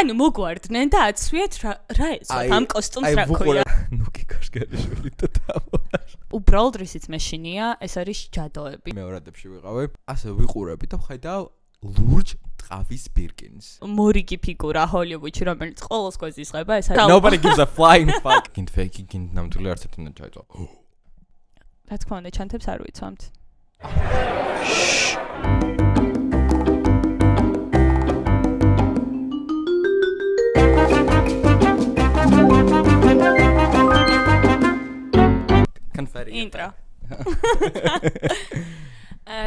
ანუ მოგვარდნენ და აცვიეთ რა ეცოთ ამ კოსტუმს რა ქვია. ნუკი კაშკერიშვილი და თავარ. უბრალოდ რისიც მეშინია, ეს არის ჯადოები. მეორადებში ვიყავი. ასე ვიყურები და ვხედავ ლურჯ ტყავის ბირკინს. მორიგი ფიგურა ჰოლივუდში, რომელიც ყოველს გვეზისღება, ეს არის. Nobody gives a flying fuck. გინდ ფეიკი, გინდ ნამდვილი არც ერთი უნდა ჩაიწვა. რა თქმა უნდა, ჩანთებს არ ვიცვამთ. Confetti. ინტრო.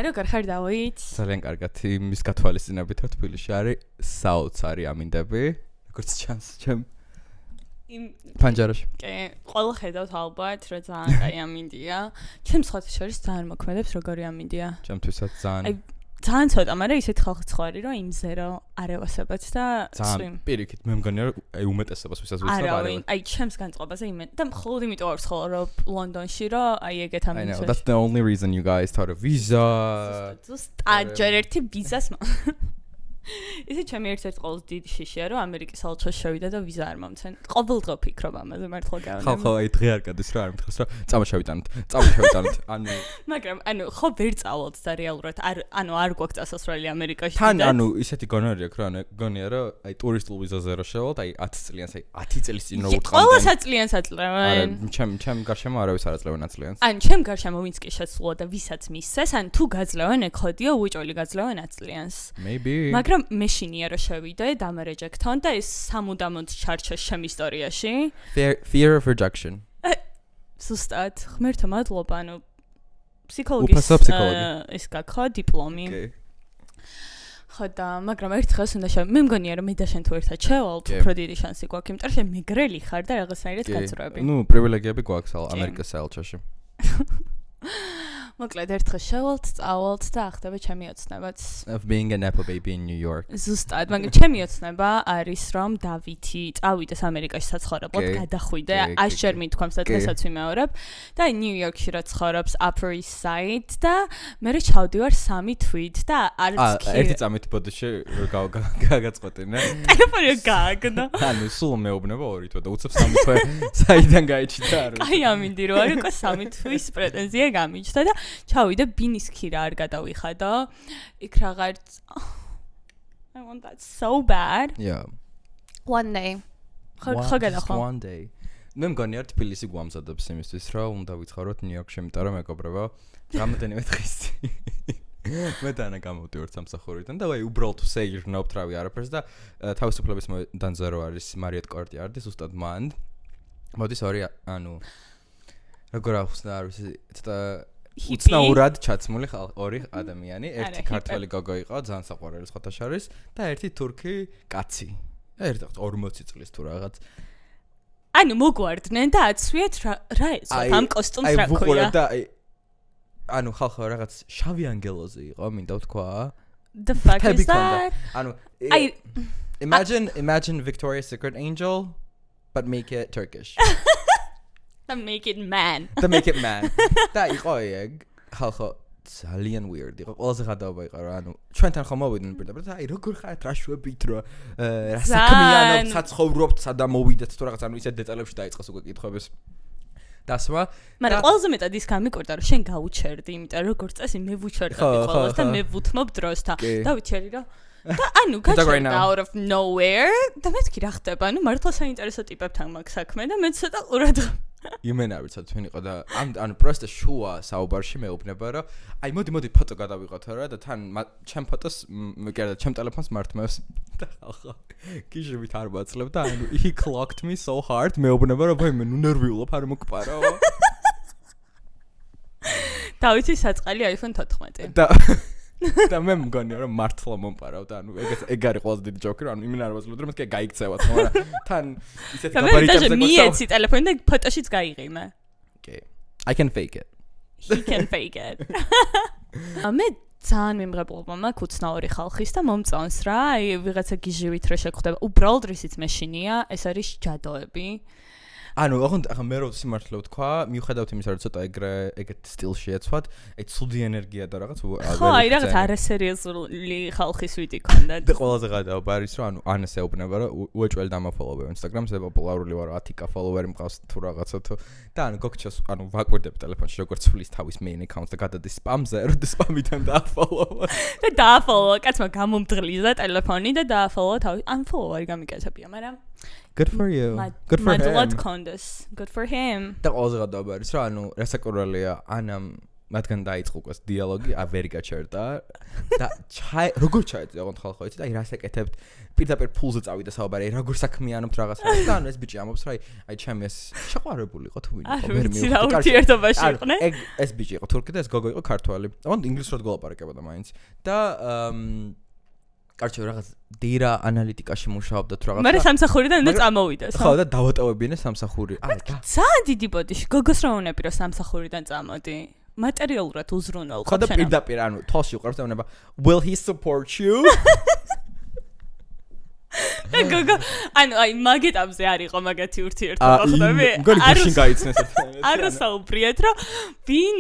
როგორ ხარ დავით? ძალიან კარგად. იმის გათვალისწინებით რომ თბილისში არის საოცარი ამინდები. როგორც ჩანს ჩემ პანჯარაში. კი, ყველა ხედავთ ალბათ, რომ ძალიან კაი ამინდია. ჩემს ხოთი შორის ძალიან მოქმედებს როგორი ამინდია. ჩემთვისაც ძალიან ძალიან ცოტა, მაგრამ ისეთი ხალხიც ხო არის, რომ იმზე რომ არევასებაც და ძალიან პირიქით მე მგონია რომ უმეტესობას ვისაც ვიცნობ არავინ. აი ჩემს განწყობაზე და მხოლოდ იმიტომ არ ვცხოვრობ რომ ლონდონში რომ აი ეგეთ I know, that's the only reason you guys thought of visa. ზუსტად ჯერ ერთი ვიზას ისე ჩემი ერთ-ერთი ყოველთვის დიდი შიშია რომ ამერიკის ალჩოს შევიდა და ვიზა არ მომცენ. ყოველდღე ვფიქრობ ამაზე მართლა გავანებ. ხალხო აი დღე არ გადის რა არ მითხოს რომ წამოშევიტანოთ. ანუ მაგრამ ანუ ხო ვერ წავალთ და რეალურად არ გვაქვს წასასვლელი ამერიკაში. თან ანუ ისეთი გონორია აქვს რა გონია რომ აი ტურისტულ ვიზაზე რო შევალთ აი 10 წლიანს აი 10 წლის წინ რო უთხრა. ყველა საწლიანს აწლევენ. ჩემ გარშემო არავის არ აწლევენ აწლიანს. ან ჩემ გარშემო ვინც კი შეცვლა და ვისაც მისცეს ან თუ გაძლევენ ეხოდიო უჭოლი გაძლევენ აწლიანს. Maybe. მაგრამ მეშინია რომ შევიდე დამარეჯექთან და ეს სამუდამოდ ჩარჩა შემ ისტორიაში. Fear of rejection. ზუსტად, ღმერთო მადლობა, ანუ ფსიქოლოგის ის გაქო დიპლომი. ხო და მაგრამ ერთ დღეს უნდა მე მგონია რომ მე და შენ თუ ერთად შევალთ, უფრო დიდი შანსი გვაქვს, იმიტომ რომ შენ მეგრელი ხარ და რაღაცნაირად გაწროები. ნუ პრივილეგიები გვაქვს ამერიკის საელჩოში. მოკლედ ერთ დღეს შევალთ, წავალთ და ახდება ჩემი ოცნებაც. Of being a nepo baby in New York. ზუსტად, მაგრამ ჩემი ოცნება არის რომ დავითი წავიდეს ამერიკაში საცხოვრებლად, გადახვიდე, 100 ჯერ მithქვამს და დღესაც ვიმეორებ და ნიუ იორკში რა ცხოვრობს Upper East Side და მე ჩავდივარ 3 თვით და არც ერთი წამით ბოდიში გაგაწყვეტინე. ტელეფონი გააგნა. ანუ სულ მეუბნება 2 თვე და უცებ 3 თვე საიდან გაიჩიტა არა. აი ამინდი რომ არის უკვე 3 თვის პრეტენზია გამიჩნდა და ჩავიდე ბინის ქირა არ გადავიხადო. იქ რაღაც I want that so bad. Yeah. One day. ხო გადახო. One day. მე მგონია რომ თბილისი გვამზადებს იმისთვის რომ უნდა ვიცხოვროთ ნიუ-იორკში, იმიტომ რომ მეგობრებო, რამოდენიმე დღის მე დანა გამოვდივართ სამსახურიდან და აი უბრალოდ ვსეირნობთ რავი არაფერს და თავისუფლების მოედანზე რო არის მარიეტ კორტიარდი ზუსტად მან. მოდის ორი ანუ როგორ ახსნა არ ვიცი ცოტა უცნაურად ჩაცმული ორი ადამიანი, ერთი ქართველი გოგო იყო, ძალიან საყვარელი სხვათა შორის და ერთი თურქი კაცი. ერთი 40 წლის თუ რაღაც. ანუ მოგვარდნენ და აცვიეთ რა ეცოთ ამ კოსტუმს რა ქვია. და ანუ ხალხო რაღაც შავი ანგელოზი იყო, მინდა ვთქვა. The fuck is that? ანუ imagine Victoria's Secret angel but make it Turkish. The make it man. და იყო ეგ ხალხო ძალიან weird იყო. ყველაზე ხადაობა იყო რა, ანუ ჩვენთან ხომ მოვიდნენ პირდაპირ და აი როგორ ხართ რა შვებით რა საქმიანობთ, საცხოვრობთ, სადა მოვიდეთ თუ რაღაც ანუ ისეთ დეტალებში დაიწყეს უკვე კითხვების დასმა. მაგრამ ყველაზე მეტად ის გამიკვირდა რომ შენ გაუჩერდი, იმიტომ რომ როგორც წესი მე ვუჩერდები ყველას და მე ვუთმობ დროსთან. დავიჩერი რა და ანუ გაჩერდა out of nowhere და მეთქი რა ხდება, ანუ მართლა საინტერესო ტიპებთან მაქვს საქმე და მე ცოტა ყურადღება იმენა ვიცით თქვენ იყო და ანუ პროსტა შუა საუბარში მეუბნება რომ აი მოდი ფოტო გადავიღოთ რა და თან ჩემ ფოტოს მეკერდა ჩემ ტელეფონს მართმევს და ხალხო გიჟებით არ ვაწლებ და ანუ he clocked me so hard მეუბნება რომ მე ნუ ნერვიულობ არ მოკპარო დავიცი საწყალი iPhone 14 და მე მგონია რომ მართლა მომპარავ და ანუ ეგ არის ყველაზე დიდი ჯოკი რომ ანუ იმენა არ ვაწლებ რომ მეთქე გაიქცევათ მაგრამ თან ისეთი გაბარიტებზე და მიეცი ტელეფონი და ფოტოშიც გაიღიმე. Okay. I can fake it. He can fake it. მე ძალიან მიმღებლობა მაქვს უცნაური ხალხის და მომწონს რა, აი ვიღაცა გიჟივით რა შეგხვდება. უბრალოდ რისიც მეშინია, ეს არის ჯადოები. ანუ ახლა მე რო სიმართლე ვთქვა, მიუხედავად იმისა, რომ ცოტა ეგეთ სტილში ეცვათ, აი ცუდი ენერგია და რაღაც ხო, აი რაღაც არასერიოზული ხალხის ვიდი ქონდათ. და ყველაზე გადაობა არის, რომ ანუ ანას ეუბნება, რომ უეჭველი დამაფოლოვებ Instagram-ზე, პოპულარული ვარ, 10k ფოლოვერი მყავს თუ რაღაცა თუ და ანუ გოგჩას, ანუ ვაკვირდებ ტელეფონში როგორც ცვლის თავის main account-ს და გადადის spam-ზე, რომ და spam-იდან დააფოლოვა. და დააფოლოვა, კაცმა გამომდღლიზა ტელეფონი და დააფოლოვა თავი. unfollow არ გამიკეთებია, მაგრამ good for you. Good for him. მადლად კონდეს. Good for him. და ყველაზე გადაობა არის, რომ ანუ რასაკურველია ანამ მათგან დაიწყო ეს დიალოგი, ვერ გაჩერდა და როგორ ჩაეწია ოღონდ ხალხო იცით, აი რას ეკეთებთ, პირდაპირ ფულზე წავიდა საუბარი, აი როგორ საქმიანობთ რაღაც და ანუ ეს ბიჭი ამობს, რომ აი ჩემი ეს შეყვარებული იყო თუ ვინ იყო, ვერ მივხვდი. ურთიერთობაში იყვნენ. ეგ ეს ბიჭი იყო თურქი და ეს გოგო იყო ქართველი. ოღონდ ინგლისურად გოლაპარაკებოდა მაინც. და კარჩე რაღაც დირა ანალიტიკაში მუშაობდა თუ რაღაცა. მაგრამ სამსახურიდან უნდა წამოვიდეს. ხო და დავატოვებინე სამსახური. აი და ძალიან დიდი ბოდიში, გოგოს რა უნები რომ სამსახურიდან წამოდი. მატერიალურად უზრუნველყოფ შენ. ხო და პირდაპირ ანუ თვალში უყურებს და უნება will he support you? და გოგო ანუ აი მაგეტამზე არ იყო მაგათი ურთიერთობა ხდები? მგონი გუშინ გაიცნეს ერთმანეთს. არ საუბრიეთ რომ ვინ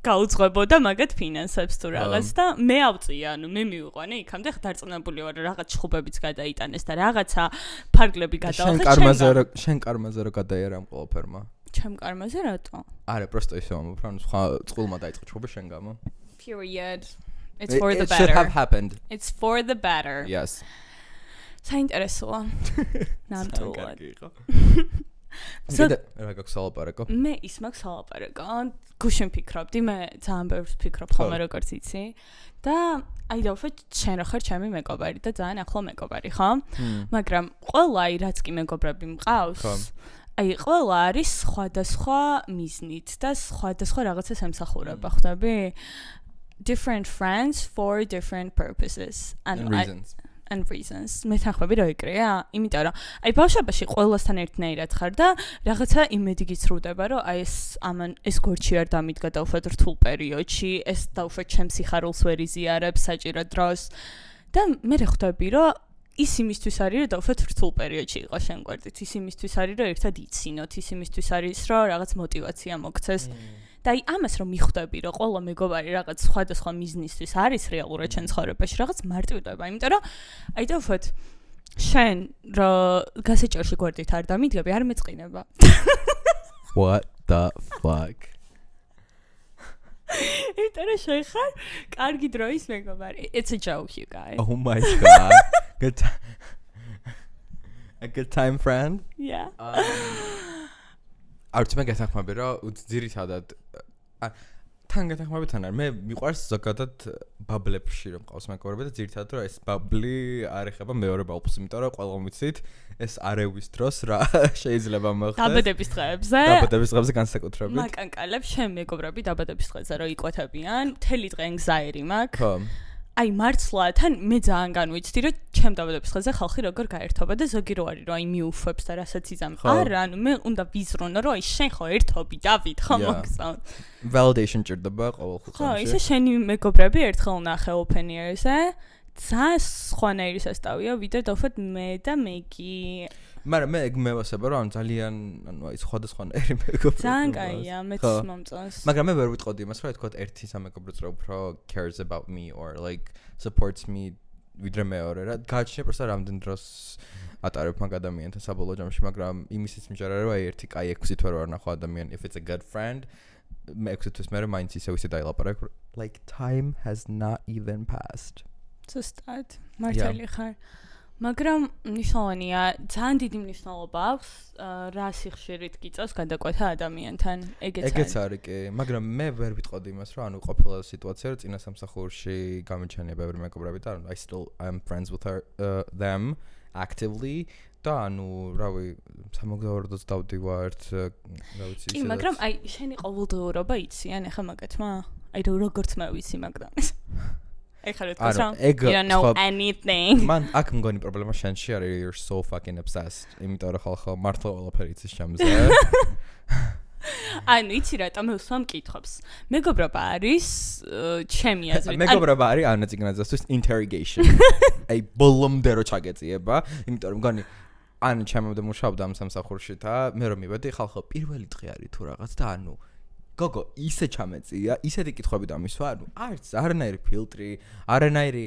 გაუძღვებოდა მაგათ ფინანსებს თუ რაღაც და მე ავწია, ანუ მე მივიყვანე იქამდე დარწმუნებული ვარ რაღაც ჩხუბებიც გადაიტანეს და რაღაცა ფარგლები გადაახეს. შენ კარმაზე რო გადაიერა ამ ყველაფერმა. ჩემ კარმაზე რატო? არა, просто ისე ამბობ, რა, სხვა წყვილმა დაიწყო ჩხუბი შენ გამო. Period. It's for the better. It should have happened. It's for the better. Yes. საინტერესოა. ნამდვილად. რა გაქვს სალაპარაკო? მე ის მაქვს სალაპარაკო. გუშინ ფიქრობდი, მე ძალიან ბევრს ფიქრობ ხოლმე როგორც იცი და აი დავუშვათ შენ რა ხარ ჩემი მეგობარი და ძალიან ახლო მეგობარი, ხო? მაგრამ ყველა აი რაც კი მეგობრები მყავს, აი ყველა არის სხვადასხვა მიზნით და სხვადასხვა რაღაცას ემსახურება, ხვდები? Different friends for different purposes and reasons. მე თანხმები რა იკრია? იმიტომ რომ აი ბავშვობაში ყველასთან ერთნაირად ხარ და რაღაცა იმედი გიცრუდება, რომ აი ეს გორჩი არ დამიდგა დაუშვათ რთულ პერიოდში, ეს დაუშვათ ჩემს სიხარულს ვერ იზიარებს საჭირო დროს და მე ხვდები, რომ ის იმისთვის არის, რომ დაუშვათ რთულ პერიოდში იყო შენ გვერდით, ის იმისთვის არის, რომ ერთად იცინოთ, ის იმისთვის არის, რომ რაღაც мотиваცია მოგცეს. და აი ამას რომ მიხვდები, რომ ყველა მეგობარი რაღაც სხვადასხვა მიზნისთვის არის რეალურად შენ ცხოვრებაში, რაღაც მარტივდება, იმიტომ რომ აი დაუშვათ შენ რო გასაჭირში გვერდით არ დამიდგები, არ მეწყინება. What the fuck? იმიტომ რომ შენ ხარ კარგი დროის მეგობარი. It's a joke, you guys. Oh my god. A good time friend? Yeah. არც მე გეთანხმები რომ ძირითადად თან გეთანხმებთან არ მე მიყვარს ზოგადად ბაბლებში რომ ყავს მეგობრები და ძირითადად რომ ეს ბაბლი არ ეხება მეორე ბაბლს, იმიტომ რომ ყველა ვიცით ეს არევის დროს რა შეიძლება მოხდეს. დაბადების დღეებზე. დაბადების დღეებზე განსაკუთრებით. მაკანკალებს შენ მეგობრები დაბადების დღეზე რომ იკვეთებიან, მთელი დღე anxiety მაქვს. ხო. აი მართლა თან მე ძალიან განვიცდი რომ ჩემ დაბადების დღეზე ხალხი როგორ გაერთობა და ზოგი რო არის რომ აი მიუხვებს და რასაც იზამ. არა, ანუ მე უნდა ვიზრუნო რომ აი შენ ხო ერთობი დავით ხო მოგწონს. Validation ჭირდება ყოველ ხუთში. ხო, ისე შენი მეგობრები ერთხელ ნახე open ears-ზე. ძალიან სხვანაირი სასტავია, ვიდრე დავუშვათ მე და მეგი. მაგრამ მე მევასება რომ ძალიან ანუ აი სხვადასხვანაირი მეგობრები. ძალიან კაია, მეც მომწონს. მაგრამ მე ვერ ვიტყოდი იმას რომ თქვა ერთი სამეგობრო წრე უფრო cares about me or like supports me ვიდრე მეორე რა. გააჩნია პროსტა რამდენ დროს ატარებ მაგ ადამიანთან საბოლოო ჯამში, მაგრამ იმისიც მიჯარა რომ აი ერთი კაი 6 თვე ვარ ნახო ადამიანი if it's a good friend მე 6 თვის მე მაინც ისე დაილაპარაკ like time has not even passed. ზუსტად მართალი ხარ. მაგრამ ნიშნავენია, ძალიან დიდი მნიშვნელობა აქვს რა სიხშირით გიწევს გადაკვეთა ადამიანთან. ეგეც არის კი, მაგრამ მე ვერ ვიტყოდი იმას, რომ ანუ ყოფილა სიტუაცია, რომ წინა სამსახურში გამიჩენია ბევრი მეგობრები და I still am friends with them actively და ანუ რავი სამოგზაუროდაც დავდივართ, რა ვიცი ისე. კი, მაგრამ აი შენი ყოველდღიურობა იცი, ან ეხა მაგათმა? აი როგორც მე ვიცი მაგდამის. You don't know anything. Man, აქ მგონი პრობლემა შენში არის, you're so fucking obsessed. იმიტომ რომ ხალხო მართლა ყველაფერი იცის ჩემზე. ანუ იცი რა, მე ვსვამ კითხვებს. მეგობრობა არის ჩემი აზრით. მეგობრობა არის ანაწიგნაძესთვის interrogation. აი ბოლომდე რო ჩაგეწიება, იმიტომ რომ მგონი ან ჩემამდე მუშაობდა ამ სამსახურში და მე რომ მივედი ხალხო პირველი დღე არის თუ რაღაც და ანუ გოგო ისე ჩამეწია, ისეთი კითხვები დამისვა, ანუ არანაირი ფილტრი, არანაირი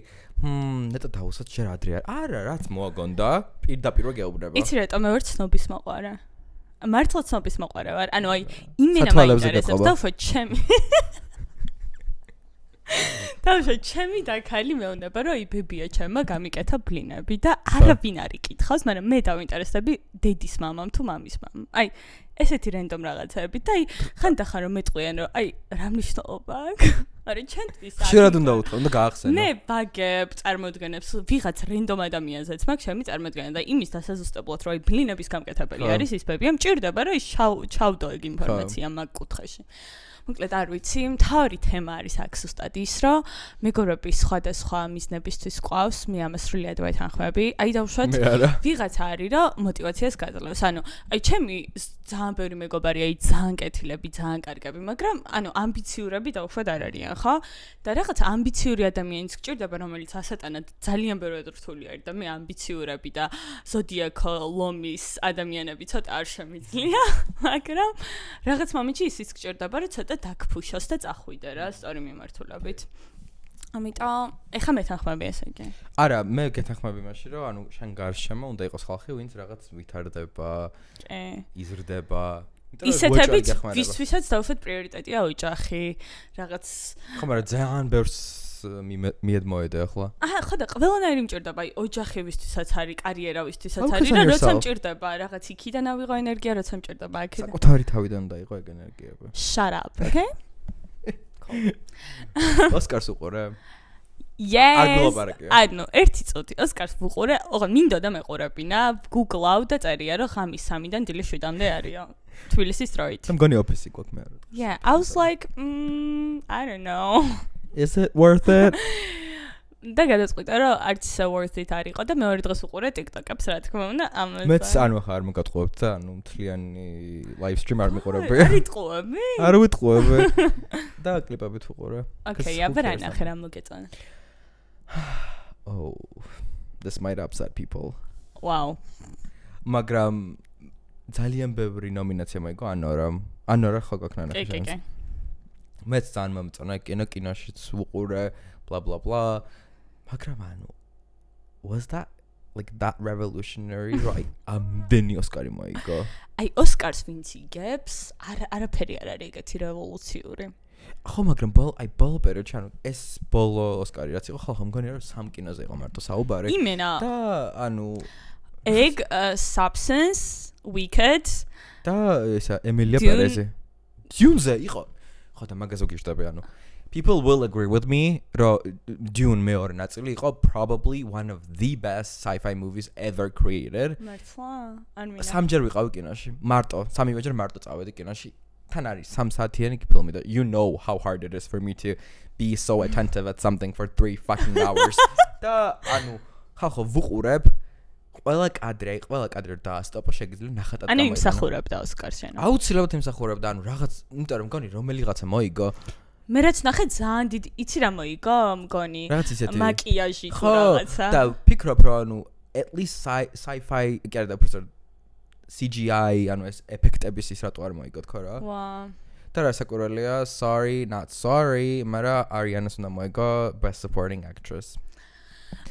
ნეტო დაუსვათ შენ ადრე არა, რაც მოაგონდა, პირდაპირ გეუბნება. იცი რატომ მე ვარ ცნობის მოყვარე? მართლა ცნობის მოყვარე ვარ. ანუ აი იმენა მაინტერესებს და ხო ჩემი. დავშო ჩემი და ქალი მეუბნება რომ იბებია ჩემმა გამიკეთა ბლინები და არავინ არ იკითხავს, მაგრამ მე დავინტერესდები დედის მამამ თუ მამის მამამ. აი ესეთი რენდომ რაღაცები და აი ხანდახან რომ მეტყვიან რომ აი რა მნიშვნელობა აქვს? არა ჩემთვის ხშირად უნდა უთხრა, უნდა გაახსენო. მე ვაგებ წარმოდგენებს ვიღაც რენდომ ადამიანზეც მაქვს ჩემი წარმოდგენა და იმის დასაზუსტებლად რომ აი ბლინების გამკეთებელი არის ის ბებია მჭირდება რომ ჩავდო ეგ ინფორმაცია მაგ კუთხეში. მოკლედ არ ვიცი, მთავარი თემა არის აქ ზუსტად ის, რომ მეგობრები სხვადასხვა მიზნებისთვის ყავს, მე ამას სრულიად ვეთანხმები. აი დავუშვათ, ვიღაცა არის, რომ მოტივაციას გაძლევს. ანუ, აი ჩემი ძალიან ბევრი მეგობარი, აი ძალიან კეთილები, ძალიან კარგები, მაგრამ ანუ ამბიციურები დავუშვათ არ არიან, ხო? და რაღაც ამბიციური ადამიანიც გჭირდება, რომელიც ასატანად ძალიან ბევრად რთული არის და მე ამბიციურები და ზოდიაქო ლომის ადამიანები ცოტა არ შემიძლია, მაგრამ რაღაც მომენტში ისიც გჭირდება, რომ ცოტა დაგფუშოს და წახვიდე რა, სწორი მიმართულებით. ამიტომ ეხა მეთანხმები ესე იგი. არა, მე გეთანხმები მაშინ, რომ ანუ შენ გარშემო უნდა იყოს ხალხი, ვინც რაღაც ვითარდება, იზრდება. ისეთებით ვისთვისაც დავუშვათ პრიორიტეტია ოჯახი, რაღაც ხო, მაგრამ ძალიან ბევრს მიედმოედე ახლა. ხო და ყველანაირი მჭირდება, აი ოჯახებისთვისაც არის, კარიერავისთვისაც არის და როცა მჭირდება რაღაც იქიდან ავიღო ენერგია, როცა მჭირდება აქედან. საკუთარი თავიდან დაიღო ეგ ენერგიები. Shut up, okay? ოსკარს უყურე? Yes. არ გულაპარაკია. ანუ ერთი წუთი ოსკარს ვუყურე, ოღონდ მინდოდა მეყურებინა, Google-აო და წერია რომ ხამის 3-დან დილის 7-მდე არისო. თბილისის დროით. მგონი ოფისი გვაქვს მე. Yeah, I was like, I don't know. Is it worth it? და გადაწყვიტა რომ არც so worth it არისო და მეორე დღეს უყურე TikTok-ებს რა თქმა უნდა ამაზე. მეც ანუ ხარ მოგატყუებთ და ანუ მთლიანი live stream არ მიყურები. არ იტყუები? არ ვიტყუები. და კლიპებით ვუყურე. Okay, აბა რა ნახე რა მოგეწონა. Oh, this might upset people. Wow. მაგრამ ძალიან ბევრი ნომინაცია მოიგო ანორა ხო გაქნა ნახე. კი. მეც ძალიან მომწონა კინოშიც ვუყურე blah blah blah. მაგრამ ანუ was that like that revolutionary right? ამდენი ოსკარი მოიგო. აი ოსკარს ვინც იგებს, არაფერი არ არის ეგეთი რევოლუციური. ხო, მაგრამ ბოლო პერიოდში ანუ ეს ბოლო ოსკარი რაც იყო, ხალხო მგონია რომ სამ კინოზე იყო მარტო საუბარი. იმენა. და ანუ ეგ Substance, Wicked და ესა ემილია პერეზი. Dune-ზე იყო. ხო და მაგაზე გიშტები ანუ. People will agree with me რომ Dune მეორე ნაწილი იყო probably one of the best sci-fi movies ever created. მართლა? არ მინდა. სამჯერ ვიყავი კინოში. მარტო, სამივეჯერ მარტო წავედი კინოში. თან არის 3 საათიანი ფილმი და you know how hard it is for me to be so attentive at something for 3 fucking hours. და ანუ ხალხო ვუყურებ ყველა კადრე დაასტოპო შეგიძლია ნახატად ანუ იმსახურებდა ოსკარს შენ. აუცილებლად იმსახურებდა ანუ რაღაც იმიტომ რომ მგონი რომელიღაცა მოიგო. მე რაც ნახე ძალიან დიდი იცი რა მოიგო მგონი მაკიაჟი თუ რაღაცა. და ფიქრობ რომ ანუ at least sci-fi გარდა პროფესორ CGI ანუ ეს ეფექტების ის რატო არ მოიგო თქო რა. ვა. და რა საკურველია sorry not sorry მაგრამ არიანას უნდა მოიგო best supporting actress.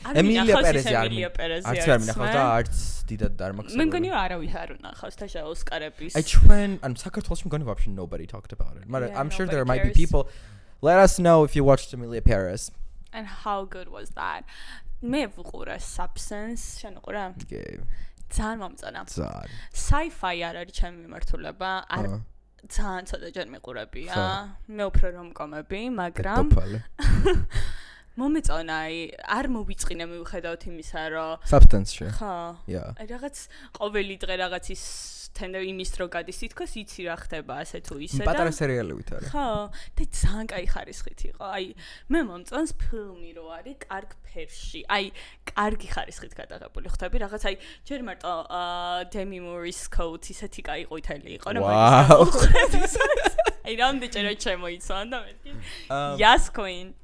ემილია პერეზი არც არ მინახავს და არც დიდად არ მაქვს. მე მგონი არავის არ უნახავს თაშა ოსკარების. აი ჩვენ ანუ საქართველოში მგონი вообще nobody talked about it. მაგრამ I'm sure there might be people. Let us know if you watched Emilia Perez. And how good was that? მე ვუყურე Substance, შენ უყურე? Okay. ძალიან მომწონა. ძალიან. Sci-fi არ არის ჩემი მიმართულება. არ ძალიან ცოტა ჯერ მიყურებია. მე უფრო რომკომები, მაგრამ მომეწონა, აი არ მოვიწყინე მივხედავთ იმისა, რომ Substance-ში. ხო. Yeah. აი რაღაც ყოველი დღე რაღაც ის თენდა იმის რო გადის თითქოს იცი რა ხდება ასე თუ ისე და პატარა სერიალებიც არის. ხო, და ძალიან კაი ხარისხით იყო. აი მე მომწონს ფილმი რო არის კარგ ფერში. აი კარგი ხარისხით გადაღებული ხდები რაღაც აი ჯერ მარტო Demi Moore's coat ისეთი კაი ყვითელი იყო რა მაგის. აი რამდენჯერ ჩემოიცვალა და მეთქი. Yes Queen.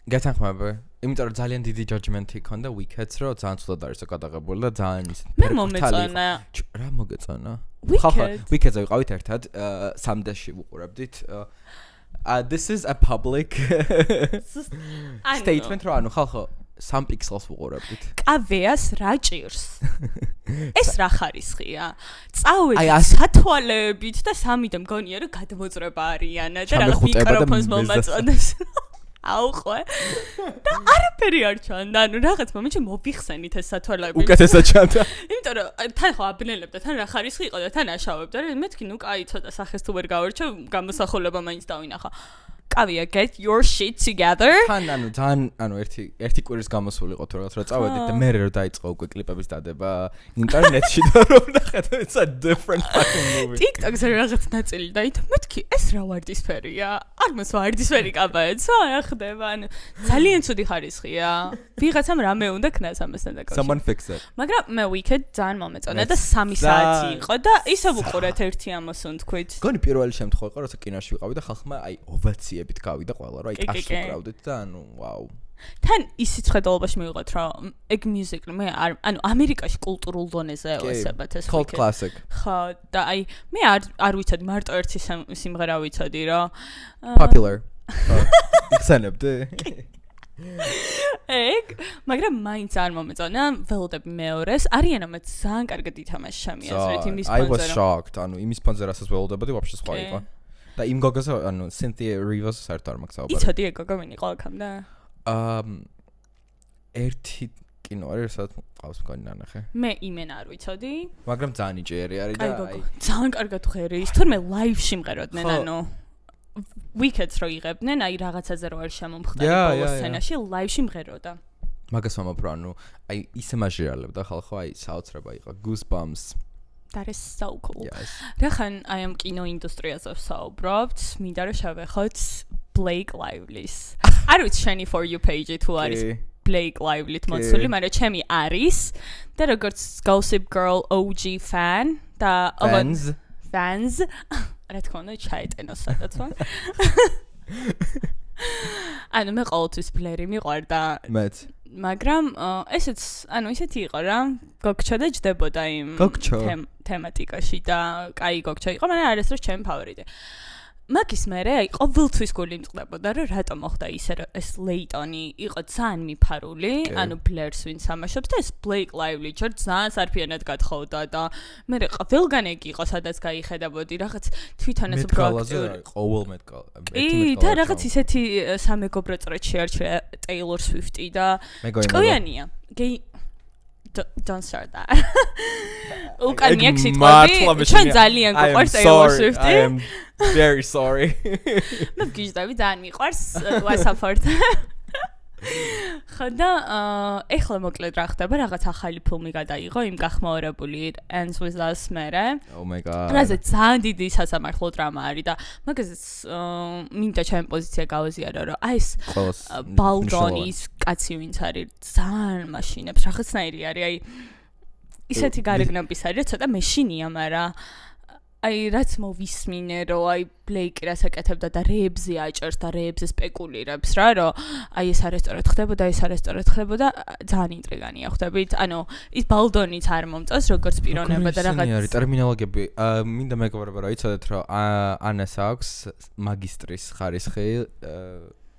გეთანხმები. იმიტომ რომ ძალიან დიდი judgment-ი ქონდა Wicked-ს, რომ ძალიან ცუდად არის გადაღებული და ძალიან ისეთ მე მომეწონა. რა მოგეწონა? Wicked. Wicked-ზე ვიყავით ერთად, სამდეში ვუყურებდით. This is a public statement, რომ ანუ ხალხო 3 პიქსელს ვუყურებდით. კავეას რა ჭირს? ეს რა ხარისხია? წავედით სათვალეებით და 3-დე მგონია რომ გადმოწრება არიანა და რაღაც მიკროფონს მომაწოდებს. აუ ხო და არაფერი არ ჩანდა ანუ რაღაც მომენტში მოვიხსენით ეს სათვალეები უკეთესად ჩანდა იმიტომ რომ თან ხო აბნელებდა თან რა ხარისხი იყო და თან აშავებდა და მეთქი ნუ კაი ცოტა სახეს თუ ვერ გავარჩევ გამოსახულება მაინც დავინახა კავია get your shit together თან ანუ თან ანუ ერთი კვირის გამოსული იყო თუ რაღაც რა წავედით და მე რომ დაიწყო უკვე კლიპების დადება ინტერნეტში და რომ ნახეთ it's a different fucking movie TikTok-ზე რაღაც ნაწილი დაითა მეთქი ეს რა ვარდისფერია არ მას ვარდისფერი კაბაეც რა ხდება ანუ ძალიან ცუდი ხარისხია ვიღაცამ რამე უნდა ქნას ამასთან დაკავშირებით someone fix it მაგრამ მე Wicked ძალიან მომეწონა და 3 საათი იყო და ისე ვუყურეთ ერთი ამოსონ თქვით გონი პირველი შემთხვევა იყო როცა კინოში ვიყავი და ხალხმა აი ოვაციებით გავიდა ყველა რა აი კაში უკრავდით და ანუ ვაუ თან ისიც ხედავობაში მივიღოთ რომ ეგ მუსიკი მე ანუ ამერიკაში კულტურულ დონეზე ელესებათ ეს cult classic ხო და აი მე არ ვიცოდი მარტო ერთი სიმღერა ვიცოდი რომ popular იხსენებდი ეგ მაგრამ მაინც არ მომეწონა ველოდები მეორეს არიან ამაც ძალიან კარგად ითამაშა შემიაზრეთ იმის ფონზე I was shocked ანუ იმის ფონზე რასაც ველოდებოდი ვაფშე სხვა იყო და იმ გოგოზე ანუ Cynthia Rivers საერთოდ არ მაქვს საუბარი იცოდი ეგ გოგო ვინ იყო აქამდე ერთი კინო არის სადაც ყავს მგონი ნანახე მე იმენ არ ვიცოდი მაგრამ ძალიან იჭიერი არის და აი ძალიან კარგად ხერი ის თორმე ლაივში მღეროდნენ ანუ Wicked-ს რო იღებდნენ აი რაღაცაზე რო არ შემომხდარი ბოლოს სცენაში ლაივში მღეროდა მაგას ვამბობ რომ ანუ აი ისე მაჟირალებდა ხალხო აი საოცრება იყო Goosebumps That is so cool. Yes. რახან აი ამ კინო ინდუსტრიაზე ვსაუბრობთ, მინდა რომ შევეხოთ Blake Lively-ს. არ ვიცი შენი for you page-ი თუ არის Blake Lively-თ მოცული, მაგრამ ჩემი არის და როგორც Gossip Girl OG fan და fans რა თქმა უნდა ჩაეტენო სადაც ვარ. ანუ მე ყოველთვის ბლერი მიყვარდა. მეც მაგრამ ესეც ანუ ისეთი იყო რა გოგჩა და ჯდებოდა იმ თემატიკაში და კაი გოგჩა იყო მაგრამ არასდროს ჩემი ფავორიტი მაგის მერე აი ყოველთვის გული მწყდებოდა რომ რატომ მოხდა ისე რომ ეს ლეიტონი იყო ძალიან მიფარული ანუ ბლერს ვინც ამაშობს და ეს Blake Lively ძალიან სარფიანად გათხოვდა და მე ყველგან ეგ იყო სადაც გაიხედებოდი რაღაც თვითონაც უბრალოდ ყოველ მეტკალ და რაღაც ისეთი სამეგობრო წრეში არჩია Taylor Swift-ი და ჭკვიანია don't start that უკანია ქსიტყვები ჩვენ ძალიან გვყვარს Taylor Swift-ი I am very sorry მე გიჟდები ძალიან მიყვარს support ხოდა ეხლა მოკლედ რა ხდება რაღაც ახალი ფილმი გადაიღო იმ გახმაურებული Ends with Us მერე oh my god რაზე ძალიან დიდი სასამართლო დრამა არის და მაგაზეც მინდა ჩემი პოზიცია გავაზიარო რომ აი ეს ბალდონის კაცი ვინც არის ძალიან მაშინებს რაღაცნაირი არის აი ისეთი გარეგნობის არის ცოტა მეშინია მაგრამ აი რაც მოვისმინე რომ აი ბლეიკი რას აკეთებდა და რეებზე აჭერს და რეებზე სპეკულირებს რა რომ აი ეს არასწორად ხდებოდა ეს არასწორად ხდებოდა ძალიან ინტრიგანია ხვდებით ანუ ის ბალდონიც არ მომწონს როგორც პიროვნება და რაღაც არის ტერმინოლოგიები მინდა მეგობრებო რომ იცოდეთ რომ ანას აქვს მაგისტრის ხარისხი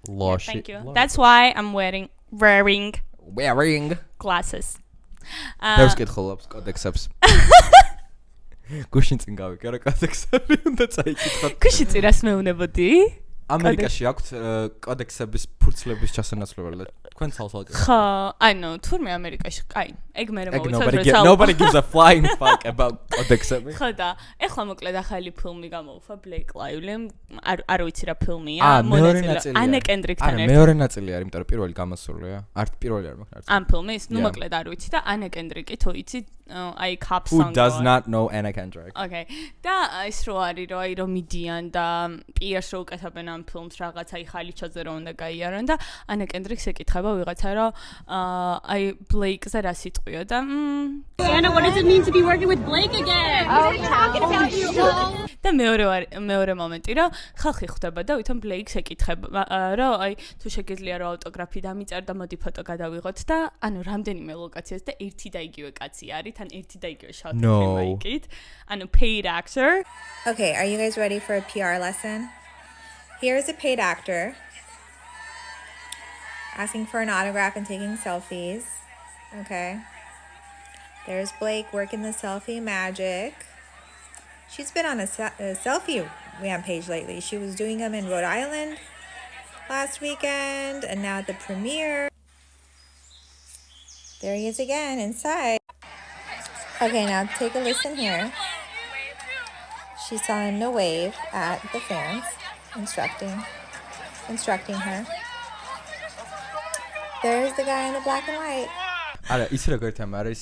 Thank you. That's why I'm wearing glasses. There's კითხულობს კოდექსებს. გუშინ წინ გავიკე რა კოდექსები უნდა წაიკითხოთ. გუშინ წინას მეუნებოდი? ამერიკაში აქვს კოდექსების ფურცლების ჩასანაცვლებელი. თქვენ ცალსალკე. ხო, ანუ თურმე ამერიკაში, აი, ეგ მე მოვიცოდეთ რომ nobody gives a flying fuck about კოდექსები. ხო და ეხლა მოკლედ ახალი ფილმი გამოვხვა Blake Lively-მ, არ ვიცი რა ფილმია, მონაწილე ანა კენდრიკთან ერთად. არა, მეორე ნაწილი არის, იმიტომ რომ პირველი გამოსულია. არ პირველი არ მაქვს. ამ ფილმის, ნუ მოკლედ არ ვიცი და ანა კენდრიკი თუ იცი აი Cup Song. Who does not know Anna Kendrick? Okay. და ის რო არის რომ აი რომ მიდიან და პიერს რო უკეთებენ ამ ფილმს რაღაც აი ხალიჩაზე რო უნდა გაიარონ და ანა კენდრიქს ეკითხება ვიღაცა რომ აი Blake-ზე რა სიტყვიო და Anna, what does it mean to be working with Blake again? Oh, talking about you. და მეორე მომენტი რომ ხალხი ხვდება და ვითომ ბლეიქს ეკითხება რომ აი თუ შეგიძლია რომ ავტოგრაფი დამიწერ და მოდი ფოტო გადავიღოთ და ანუ რამდენიმე ლოკაციას და ერთი და იგივე კაცი არის თან ერთი და იგივე შავ მაიკით ანუ paid actor. Okay, are you guys ready for a PR lesson? Here's a paid actor asking for an autograph and taking selfies. Okay. There's Blake working the selfie magic. She's been on a selfie rampage lately. She was doing them in Rhode Island last weekend and now at the premiere. There he is again inside. Okay, now take a listen here. She's telling him to wave at the fans, instructing her. There's the guy in the black and white. არა, ის როგორ თემა არის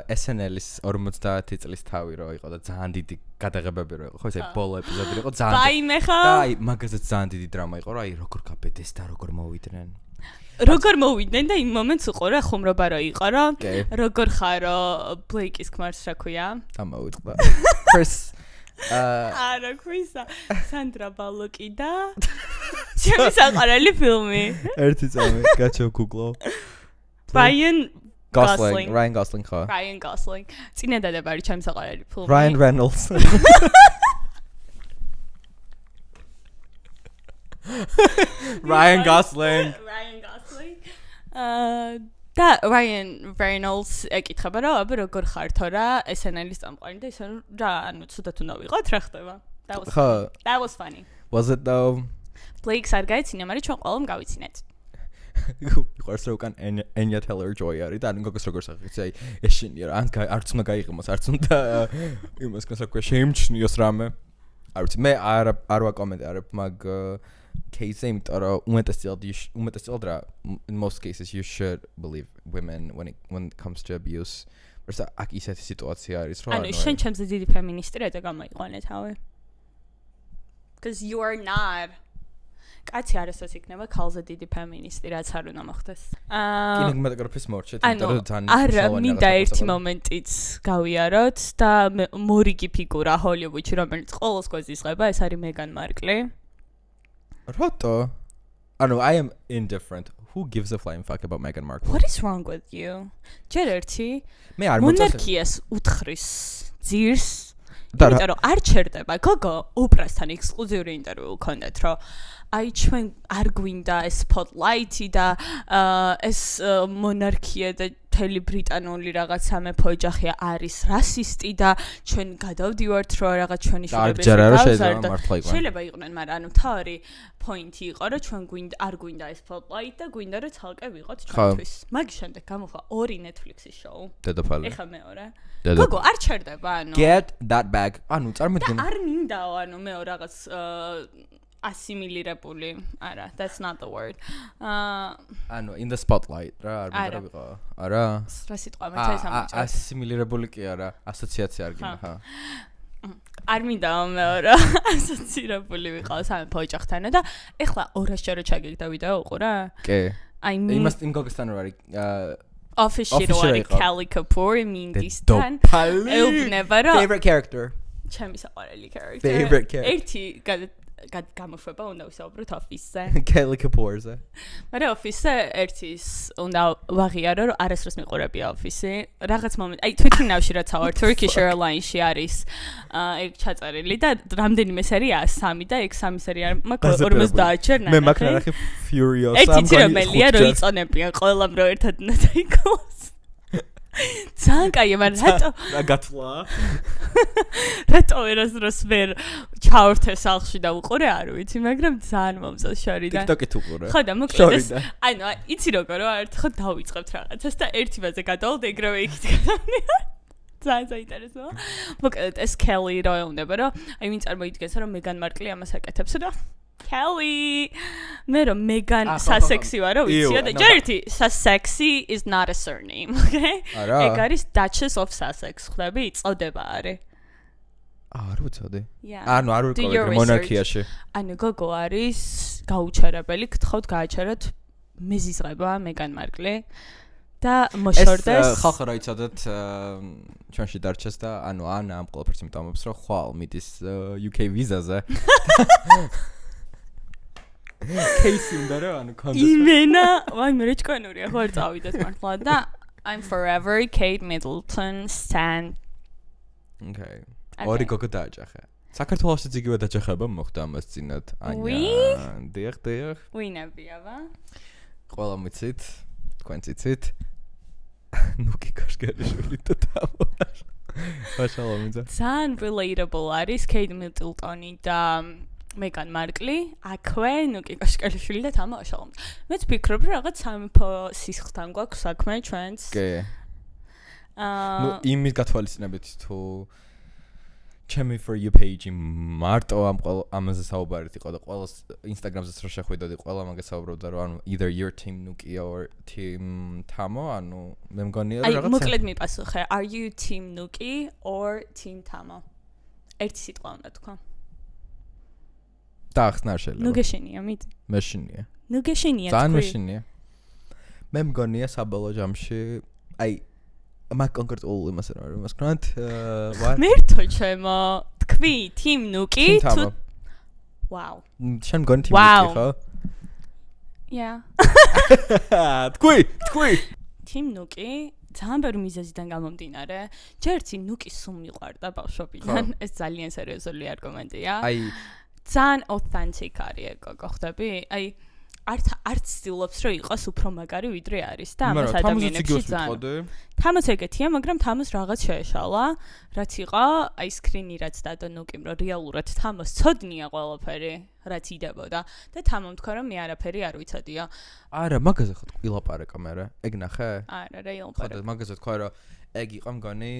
SNL-ის 50 წლის თავი რო იყო და ძალიან დიდი გადაღებები რო იყო, ხო ესე ბოლო ეპიზოდი იყო ძალიან. Ვაიმე ხო? და აი, მაგაზეც ძალიან დიდი დრამა იყო, რა, აი, როგორ გაბედეს და როგორ მოვიდნენ. როგორ მოვიდნენ და იმ მომენტს უყო რა ხუმრობა რო იყო, რომ როგორ ხარო ბლეიკის ქმარს რა ქვია? დამოვიწყდა. Chris არა, Chris-ა, სანდრა ბალოკი და ჩემი საყვარელი ფილმი. ერთი წამი, გაჩო Google. Ryan Gosling. ხო. Ryan Gosling. წინადადება არის ჩემი საყვარელი ფილმი. Ryan Reynolds. Ryan Gosling. და Ryan Reynolds ეკითხება რა, აბა როგორ ხარ თო რა, SNL-ის წამყვანი და ისე რა, ანუ ცუდად უნდა ვიყოთ, რა ხდება? That was funny. Was it though? Blake-ს არ გაეცინა, მაგრამ ჩვენ ყველამ გავიცინეთ. Iqars რო კან Anya Taylor-Joy არის და ანუ გოგოს როგორ სახეც აი ეშინია რა არც უნდა გაიღიმოს არც უნდა იმას განსაკუთრებით შეიმჩნიოს რამე არ ვიცი მე არ ვაკომენტარებ მაგ case-ზე იმიტომ რომ უმეტესწილად რა in most cases you should believe women when it comes to abuse versus აქ ისეთი სიტუაცია არის რომ ანუ შენ ჩემზე დიდი ფემინისტი რა და გამოიყვანე თავი because you are not კაცი არასოდეს იქნება ქალზე დიდი ფემინისტი რაც არ უნდა მოხდეს. კინემატოგრაფის მორჩეთ, იმიტომ რომ ძალიან არა, მინდა ერთი მომენტიც გავიაროთ და მორიგი ფიგურა ჰოლივუდში, რომელიც ყოველს გვეზისღება, ეს არის მეგან მარკლი. რატო? ანუ I am indifferent. Who gives a flying fuck about Meghan Markle? What is wrong with you? ჯერ ერთი მე არ მოწესე. მონარქიას უთხრის ძირს იმიტომ რომ არ ჩერდება გოგო უპრასთან ექსკლუზიური ინტერვიუ ქონდეთ რომ აი ჩვენ არ გვინდა ეს spotlight-ი და ეს მონარქია და მთელი ბრიტანული რაღაც სამეფო ოჯახი არის რასისტი და ჩვენ გადავდივართ რომ რაღაც ჩვენი შვილები შეიძლება იყვნენ მაგრამ ანუ თავი პოინტი იყო რომ ჩვენ გვინდა არ გვინდა ეს spotlight და გვინდა რომ ცალკე ვიყოთ ჩვენთვის მაგის შემდეგ გამოხვა ორი Netflix-ის შოუ დედოფალი ეხა მეორე გოგო არ ჩერდება ანუ get that bag ანუ წარმოიდგინე არ მინდაო ანუ მეო რაღაც ასიმილირებული არა that's not the word ანუ in the spotlight რა არ მინდა რა ვიყო არა რა სიტყვა მეც ეს ამოჭა ასიმილირებული კი არა ასოციაცია არ გინდა ხა არ მინდა მეორე ასოცირებული ვიყო სამეფო ოჯახთან და ეხლა 200 ჯერ ჩაგიგდა ვიდეო უყურა კი აი იმას იმ გოგოსთან რა არის official არის Kelly Kapoor მინდისთან ეუბნება რა favorite character ჩემი საყვარელი character favorite character ერთი გამოშვება უნდა ვისაუბროთ office-ზე Kelly Kapoor-ზე მაგრამ office-ზე ერთის უნდა ვაღიარო რომ არასდროს მიყურებია office-ი რაღაც მომენტ აი თვითნავში რაც ავარ Turkish Airlines-ში არის ეგ ჩაწერილი და რამდენიმე სერია 3 და ეგ 3 სერია მაქვს 50 ჯერ ნახე მე მაგ ნახე Furious ერთი რომელია რომ იწონებიან ყველამ რომ ერთად უნდა დაიკლოს ძალიან კაია მაგრამ რატო რა გათვლა რატო ერასდროს ვერ ჩავრთე სახლში და უყურე არ ვიცი მაგრამ ძალიან მომწონს შორიდან TikTok-ით უყურე ხო და მოკლედ ანუ იცი როგორ ვარ ხო დავიწყებთ რაღაცას და ერთი ბაზე გადავალ და ეგრევე იქით გადავდივარ ძალიან საინტერესოა მოკლედ ეს Kelly რო ეუბნება რომ აი ვინ წარმოიდგენს რომ Meghan Markle ამას აკეთებს და Kelly მე რომ Meghan სასექსი ვარო ვიცია და ჯერეთი სასექსი is not a surname okay ეგ არის Duchess of Sussex ხვდები წოდება არის არ ვიცოდი ანუ არ ვიყავი მონარქიაში ანუ გოგო არის გაუჩერებელი გთხოვთ გააჩეროთ მეზიზღება Meghan Markle და მოშორდეს. ეს ხალხი რა იცოდეთ ჩვენში დარჩეს და ანუ ანა ამ ყველაფერს იმტომებს რომ ხვალ მიდის UK ვიზაზე. Case უნდა რა ანუ კონდეს. იმენა, ვაი მე რეჭკანურია ხო არ წავიდეთ მართლა და I'm forever Kate Middleton stan. Okay. ორი გოგო დააჯახა. საქართველოსაც იგივე დაჯახება მოხდა ამას წინათ. ანია. დიახ. ვინებიავა? ყველა მიცით, თქვენ ციცით. ნუკი კაშკერიშვილი და თამაშ. მაშალომიძე. ძალიან relatable არის Kate Middleton-ი და Meghan Markle, აქვე ნუკი კაშკერიშვილი და თამაშალომიძე. მეც ვფიქრობ რომ რაღაც სამეფო სისხლთან გვაქვს საქმე ჩვენს. კი. ნუ იმის გათვალისწინებით თუ ჩემი for you page მარტო ამაზე საუბარით იყო და ყველა Instagram-ზეც რო შეხვიდოდი ყველა მაგას საუბრობდა რომ ანუ either your team Nuki or team Tamo ანუ მე მგონია რომ რაღაცა აი მოკლედ მიპასუხე are you team Nuki or team Tamo ერთი სიტყვა უნდა თქვა დაახსნა შეიძლება ნუ გეშინია მით მეშინია ნუ გეშინია ძალიან მეშინია მე მგონია საბოლოო ჯამში აი მაგ კონკრეტულ იმას რა იმას გრანტ მერთო ჩემო თქვი team Nuki თუ ვაუ შენ მგონი team Nuki ხო yeah თქვი team Nuki ძალიან ბევრი მიზეზიდან გამომდინარე ჯერცი Nuki სულ მიყვარდა ბავშვობიდან ეს ძალიან სერიოზული არგუმენტია აი ძალიან authentic არის გოგო ხვდები აი არც ცდილობს რომ იყოს უფრო მაგარი ვიდრე არის და ამას ადამიანებში ძალიან თამას ეგეთია მაგრამ თამას რაღაც შეეშალა რაც იყო აი სკრინი რაც დადო ნუკიმ რომ რეალურად თამას ცოდნია ყველაფერი რაც იდებოდა და თამამ თქვა რომ მე არაფერი არ ვიცოდია არა მაგაზე ხო ილაპარაკა მე ეგ ნახე არა რა ილაპარაკა ხო მაგაზე თქვა რომ ეგ იყო მგონი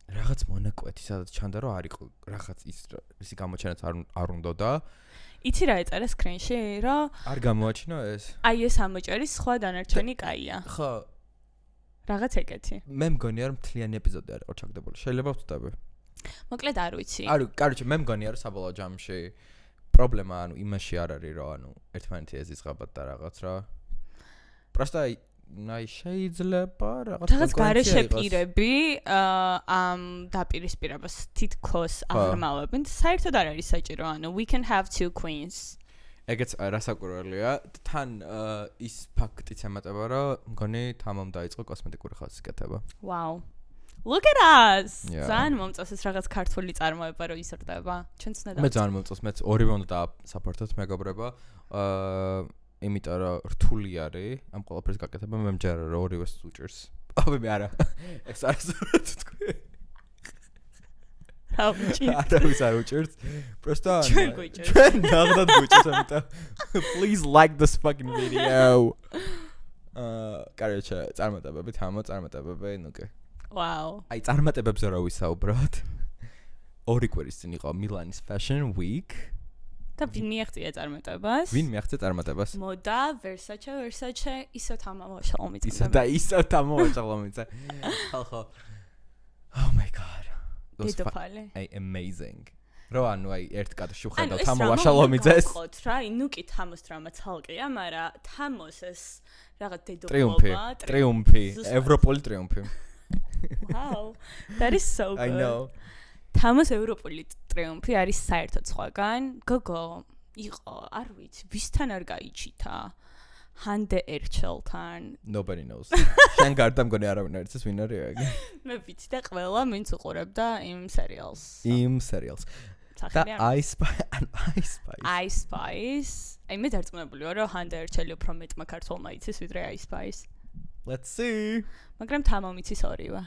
რაღაც მონაკვეთი სადაც ჩანდა რომ არ იყო რაღაც ისი გამოჩენაც არ უნდოდა იცი რა ეწერა სკრინში რომ არ გამოაჩინო ეს აი ეს ამოჭერის სხვა დანარჩენი კაია ხო რაღაც ეგეთი მე მგონია რომ მთლიანი ეპიზოდი არ იყო ჩაგდებული შეიძლება ვწდები მოკლედ არ ვიცი არა კაროჩე მე მგონია რომ საბოლოო ჯამში პრობლემა ანუ იმაში არ არის რომ ანუ ერთმანეთი ეზიზღებათ და რაღაც რა პროსტა აი შეიძლება რაღაც გარეშე პირები ამ დაპირისპირებას თითქოს აღრმავებენ საერთოდ არ არის საჭირო ანუ we can have two queens ეგეც რასაკვირველია თან ის ფაქტიც ემატება რომ მგონი თამამ დაიწყო კოსმეტიკური ხალხის კეთება wow look at us ძალიან მომწონს ეს რაღაც ქართული წარმოება რომ ისრდება ჩვენც უნდა მე ძალიან მომწონს მეც ორივე უნდა საპორტოთ მეგობრება იმიტომ რომ რთული არის ამ ყველაფერს გაკეთება მე მჯერა რომ ორივეს უჭირს აბა მე არა ეს არასდროს თქვი არავის არ უჭირს პროსტა ჩვენ ნახდათ გუჭირს ამიტომ please like this fucking video კაროჩე წარმატებები თამო წარმატებები ნუკე wow აი წარმატებებზე რა ვისაუბროთ ორი კვირის წინ იყო მილანის fashion week და ვინ მიაღწია წარმატებას? ვინ მიაღწია წარმატებას? მოდა, Versace, ისო თამაშალომიძე. ისო და ისო თამაშალომიძე. ხალხო. Oh my god. დედოფალი. Ay amazing. რო ანუ აი ერთ კადრში ვხედავ თამაშალომიძეს. ხო, რა, ნუკი თამოს დრამა ცალკეა, მაგრამ თამოს ეს რაღაც დედოფლობა, ტრიუმფი, ევროპული ტრიუმფი. Wow. That is so good. I know. თამას ევროპული ტრიუმფი არის საერთოდ სხვაგან. გოგო იყო, არ ვიცი, ვისთან არ გაიჩითა? ჰანდე ერჩელთან. Nobody knows. შენ გარდა მგონი არავინ არ იცის ვინ არის ეგ. მე ვიცი და ყველა ვინც უყურებდა იმ სერიალს. და I Spice. აი მე დარწმუნებული ვარ, რომ ჰანდე ერჩელი უფრო მეტმა ქართველმა იცის ვიდრე I Spice. Let's see. მაგრამ თამამ იცის ორივე.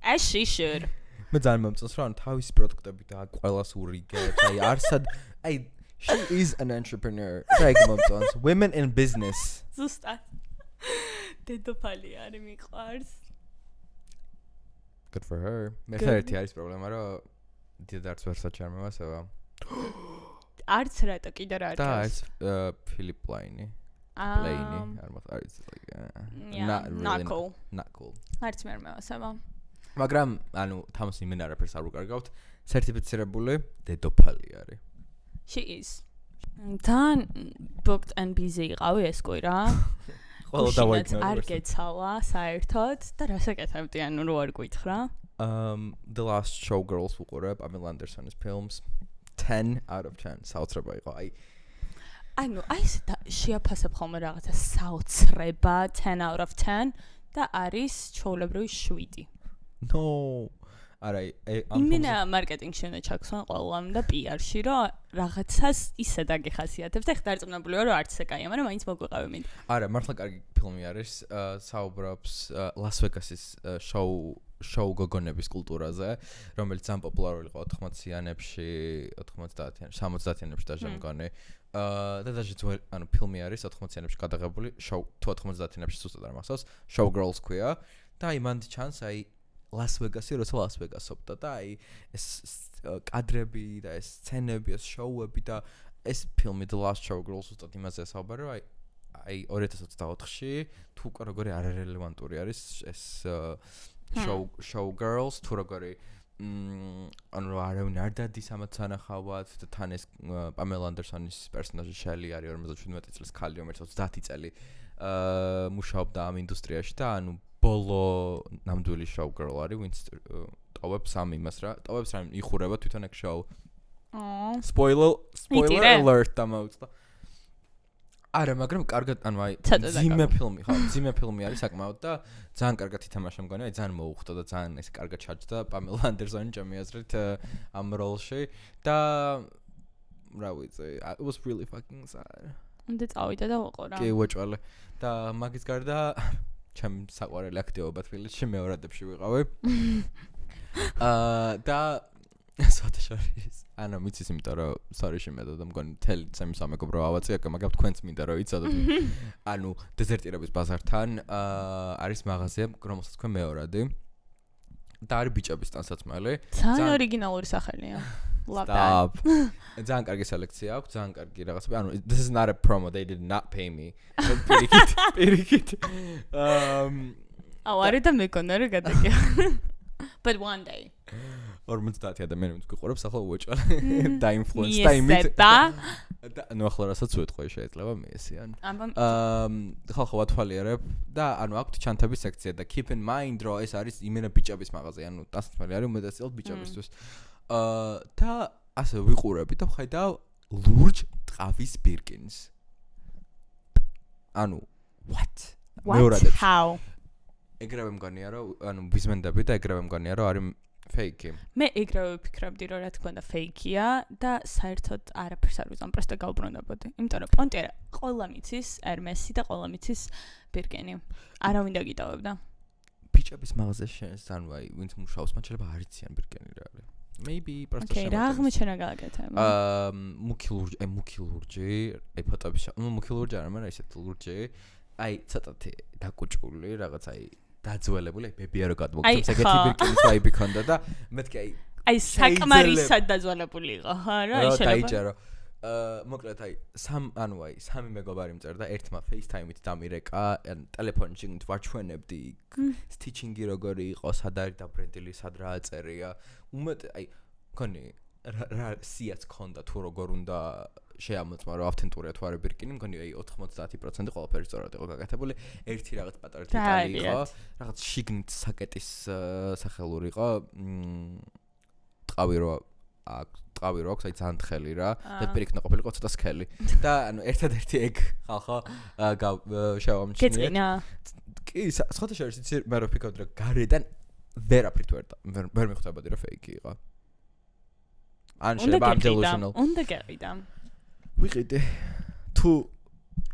As she should. მე ძალიან მომწონს რომ თავისი პროდუქტები და ყველას ურიგებს. აი არსად აი she is an entrepreneur. Like მომწონს women in business. ზუსტად. დედოფალი არის მიყვარს. Good for her. მე საერთი არის პრობლემა რომ დედარც Versace არ მევასება. არც რატო კიდე რა არის? და ეს Philip Plaini. Plaini არ არის like not cool. არც მე არ მევასება. მაგრამ ანუ თამას იმენ არაფერს არ უკარგავთ. სერტიფიცირებული დედოფალი არის. She is. Თან booked and busy იყავი ეს კვირა. ყველა დავაიგნორე. არ გეცალა საერთოდ და რას აკეთებდი ანუ რო არ გვითხრა? The Last Showgirls ვუყურებ, Pamela Andersonis films 10 out of 10. საოცრება იყო. ანუ ეს შეაფასებ ხოლმე რაღაცა საოცრება 10 out of 10 და არის ჩაოლებრივი 7. No. არა, იმენა მარკეტინგში უნდა ჩაქსვან ყველამ და PR-ში, რომ რაღაცას ისე დაგიხასიათებს და ხა დარწმუნებული ვარ, რომ არც ესე კაია, მაგრამ მაინც მოგვიყავი მინდა. არა, მართლა კარგი ფილმი არის, საუბრობს Las Vegas-ის შოუ გოგონების კულტურაზე, რომელიც ძალიან პოპულარული იყო 80-იანებში, 90-იანებში, 70-იანებში დაჟე მგონი. და დაჟე ანუ ფილმი არის 80-იანებში გადაღებული, შოუ თუ 90-იანებში სუსტად არ მახსოვს, Showgirls ქვია და აი მანდ ჩანს აი Las Vegas-ი, როცა Las Vegas-ობდა და აი ეს კადრები და ეს სცენები, ეს შოუები და ეს ფილმი The Last Showgirls უბრალოდ იმაზე საუბარი, რომ აი 2024-ში თუ როგორი არარელევანტური არის ეს Showgirls, თუ როგორი ანუ არავინ არ დადის ამათ სანახავად და თან ეს Pamela Andersonis პერსონაჟი შელი არის 57 წლის ქალი, რომელიც 30 წელი მუშაობდა ამ ინდუსტრიაში და ანუ ბოლო ნამდვილი showgirl არის, ვინც ტოვებს ამ იმას რა, ტოვებს რა იხურება თვითონ ეგ show. Spoiler alert დამოუწდა. არა, მაგრამ კარგად, ანუ აი ძიმე ფილმი, ხო, ძიმე ფილმი არის საკმაოდ და ძალიან კარგად ითამაშა მგონი, აი ძალიან მოუხდა და ძალიან ეს კარგად ჩაჯდა Pamela Anderson ჩემი აზრით ამ როლში და რა ვიცი, it was really fucking sad. უნდა წავიდა და ვიყო რა. კი, უეჭვალე. და მაგის გარდა ჩემ საყვარელი აქტივობა თბილისში მეორადებში ვიყავი. და სოთაშორის. ანუ მიცის იმიტომ რომ სორიში მედო და მგონი თელი წემი სამეგობრო ავაწია, მაგრამ თქვენც მინდა რომ იცოდოთ. ანუ დეზერტირების ბაზართან არის მაღაზია, რომელსაც ქვენ მეორადი. და არის ბიჭების ტანსაცმელი. ძალიან ორიგინალური სახელია. Love that. ძალიან კარგი სელექცია აქვს, ძალიან კარგი რაღაცები. ანუ this is not a promo, they did not pay me. პირიქით. არა და მეკონა რომ გადაგია. But one day. 50 ადამიანი გვიყურებს, ახლა უეჭვალე და ინფლუენს და იმით. და ნუ ახლა რასაც ვეთქვი შეიძლება მეესიან. ხალხო ვათვალიერებ და ანუ აქვთ ჩანთების სექცია და keep in mind რომ ეს არის იმენა ბიჭების მაღაზია, ანუ ტანსაცმელი არის უმეტესად ბიჭებისთვის. და ასე ვიყურები და ვხედავ ლურჯ ტყავის ბირკინს. ანუ what? What? How? ეგრევე მგონია რომ ანუ ვიზმენდები და ეგრევე მგონია რომ არის fake-ი. მე ეგრევე ვფიქრობდი რომ რა თქმა უნდა fake-ია და საერთოდ არაფერს არ ვიზამ, პროსტა გავბრუნებოდი. იმიტომ რომ პონტი ყველა მიცის Hermes-ი და ყველა მიცის ბირკინი. არავინ დაგიტოვებდა. ბიჭების მაღაზიაში ანუ აი ვინც მუშაობს, მათ შეიძლება არ იციან ბირკინი რა არის. Maybe просто Okay, რა აღმოჩენა გააკეთე? მუქი ლურჯი, აი ფოტოებში, მუქი ლურჯი არა, მაგრამ ისეთ ლურჯი, აი ცოტათი დაკუჭული, რაღაც აი დაძველებული, აი ბებია რო გადმოგწევს, ეგეთი ბირკინის ვაიბი ქონდა და მეთქი აი საკმარისად დაძველებული იყო, ხო რა, აი შეიძლება. დაიჯერო. მოკლედ აი სამი მეგობარი მწერდა, ერთმა FaceTime-ით დამირეკა, ან ტელეფონში ვაჩვენებდი სტიჩინგი როგორი იყო, სად არის დაბრენდილი, სად რა აწერია. უმეტ აი მგონი რა სიაც ქონდა თუ როგორ უნდა შეამოწმა რომ ავთენტურია თუ არა ბირკინი, მგონი აი 90% ყველაფერი სწორად იყო გაკეთებული. ერთი რაღაც პატარა დეტალი იყო, რაღაც შიგნით საკეტის სახელური იყო. ტყავი რო აქვს, აი ძალიან თხელი რა და პირიქით ყოფილიყო ცოტა სქელი. და ანუ ერთადერთი ეგ ხალხო შევამჩნიეთ. გეწინა? კი, სხვათა შორის იცი მე რო ვფიქრობდი რომ გარედან ვერაფრით ვერ მიხვდებოდი რომ fake იყო. ან შეიძლება ამ delusional. უნდა გეყიდა. ვიყიდე. თუ